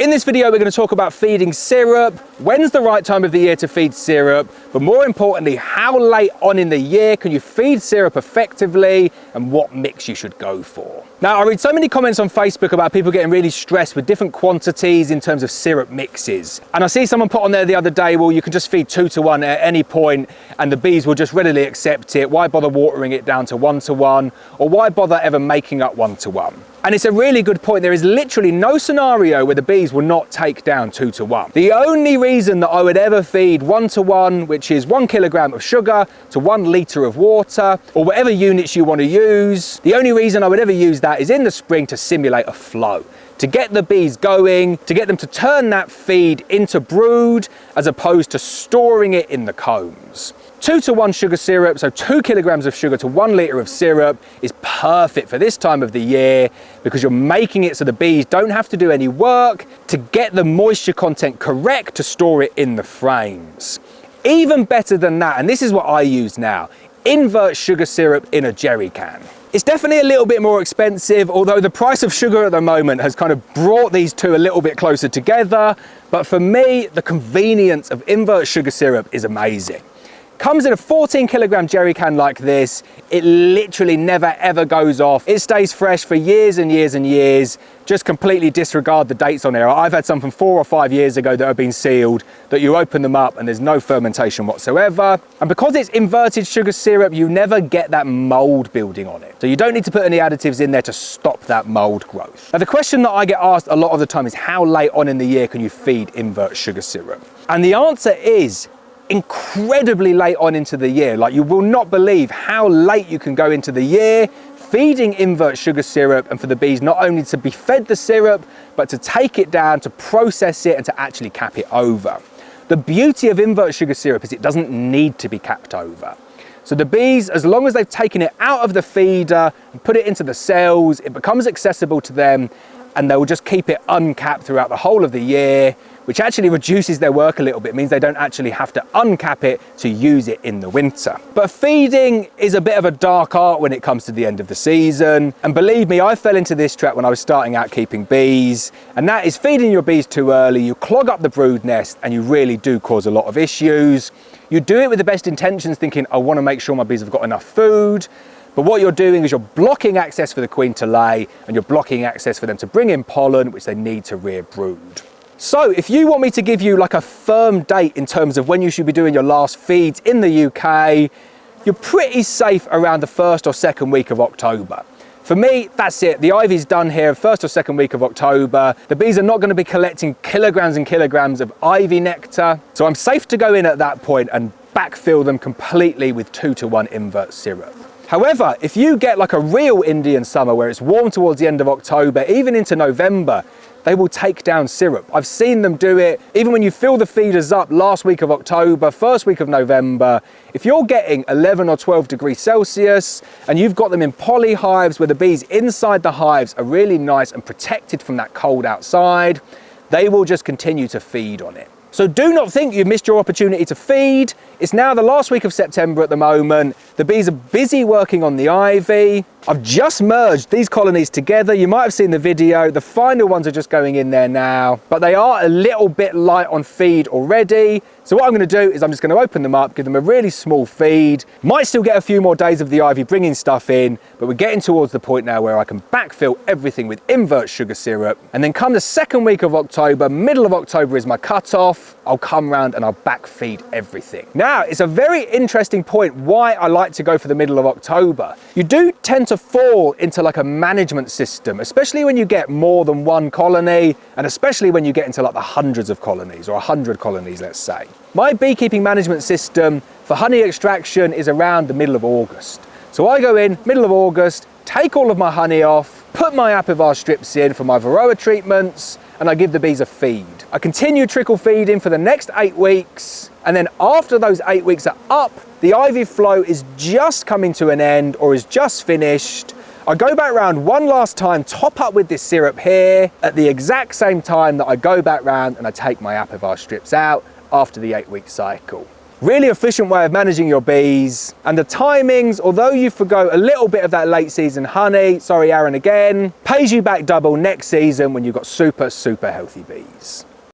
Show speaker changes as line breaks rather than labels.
In this video, we're going to talk about feeding syrup, when's the right time of the year to feed syrup, but more importantly, how late on in the year can you feed syrup effectively and what mix you should go for. Now, I read so many comments on Facebook about people getting really stressed with different quantities in terms of syrup mixes. And I see someone put on there the other day, well, you can just feed 2 to 1 at any point and the bees will just readily accept it. Why bother watering it down to 1 to 1? Or why bother ever making up 1 to 1? And it's a really good point. There is literally no scenario where the bees will not take down 2 to 1. The only reason that I would ever feed 1 to 1, which is 1 kilogram of sugar to 1 litre of water, or whatever units you want to use, the only reason I would ever use that is in the spring to simulate a flow, to get the bees going, to get them to turn that feed into brood, as opposed to storing it in the combs. 2 to 1 sugar syrup, so 2 kilograms of sugar to 1 litre of syrup is perfect for this time of the year because you're making it so the bees don't have to do any work to get the moisture content correct to store it in the frames. Even better than that, and this is what I use now, invert sugar syrup in a jerry can. It's definitely a little bit more expensive, although the price of sugar at the moment has kind of brought these two a little bit closer together. But for me, the convenience of invert sugar syrup is amazing. Comes in a 14 kilogram jerry can like this. It literally never ever goes off. It stays fresh for years and years and years. Just completely disregard the dates on there. I've had some from 4 or 5 years ago that have been sealed, that you open them up and there's no fermentation whatsoever. And because it's inverted sugar syrup, you never get that mold building on it. So you don't need to put any additives in there to stop that mold growth. Now, the question that I get asked a lot of the time is how late on in the year can you feed invert sugar syrup? And the answer is incredibly late on into the year. Like, you will not believe how late you can go into the year feeding invert sugar syrup, and for the bees not only to be fed the syrup, but to take it down, to process it, and to actually cap it over. The beauty of invert sugar syrup is it doesn't need to be capped over. So the bees, as long as they've taken it out of the feeder and put it into the cells, it becomes accessible to them, and they will just keep it uncapped throughout the whole of the year, which actually reduces their work a little bit. It means they don't actually have to uncap it to use it in the winter. But feeding is a bit of a dark art when it comes to the end of the season. And believe me, I fell into this trap when I was starting out keeping bees. And that is feeding your bees too early. You clog up the brood nest and you really do cause a lot of issues. You do it with the best intentions, thinking, I want to make sure my bees have got enough food. But what you're doing is you're blocking access for the queen to lay, and you're blocking access for them to bring in pollen, which they need to rear brood. So if you want me to give you like a firm date in terms of when you should be doing your last feeds in the UK, you're pretty safe around the 1st or 2nd week of October. For me, that's it. The ivy's done here, 1st or 2nd week of October. The bees are not going to be collecting kilograms and kilograms of ivy nectar. So I'm safe to go in at that point and backfill them completely with 2 to 1 invert syrup. However, if you get like a real Indian summer where it's warm towards the end of October, even into November, they will take down syrup. I've seen them do it. Even when you fill the feeders up last week of October, 1st week of November, if you're getting 11 or 12 degrees Celsius and you've got them in poly hives where the bees inside the hives are really nice and protected from that cold outside, they will just continue to feed on it. So do not think you've missed your opportunity to feed. It's now the last week of September at the moment. The bees are busy working on the ivy. I've just merged these colonies together. You might have seen the video. The final ones are just going in there now, but they are a little bit light on feed already. So what I'm going to do is I'm just going to open them up, give them a really small feed. Might still get a few more days of the ivy bringing stuff in, but we're getting towards the point now where I can backfill everything with invert sugar syrup. And then come the 2nd week of October, middle of October is my cutoff. I'll come round and I'll backfeed everything. Now, it's a very interesting point why I like to go for the middle of October. You do tend to fall into like a management system, especially when you get more than 1 colony, and especially when you get into like the hundreds of colonies or 100 colonies, let's say. My beekeeping management system for honey extraction is around the middle of August. So I go in middle of August, take all of my honey off, put my apivar strips in for my varroa treatments, and I give the bees a feed. I continue trickle feeding for the next 8 weeks, and then after those 8 weeks are up, the ivy flow is just coming to an end or is just finished. I go back round one last time, top up with this syrup here at the exact same time that I go back round and I take my apivar strips out after the 8-week cycle. Really efficient way of managing your bees. And the timings, although you forgo a little bit of that late season honey, sorry Aaron again, pays you back double next season when you've got super, super healthy bees.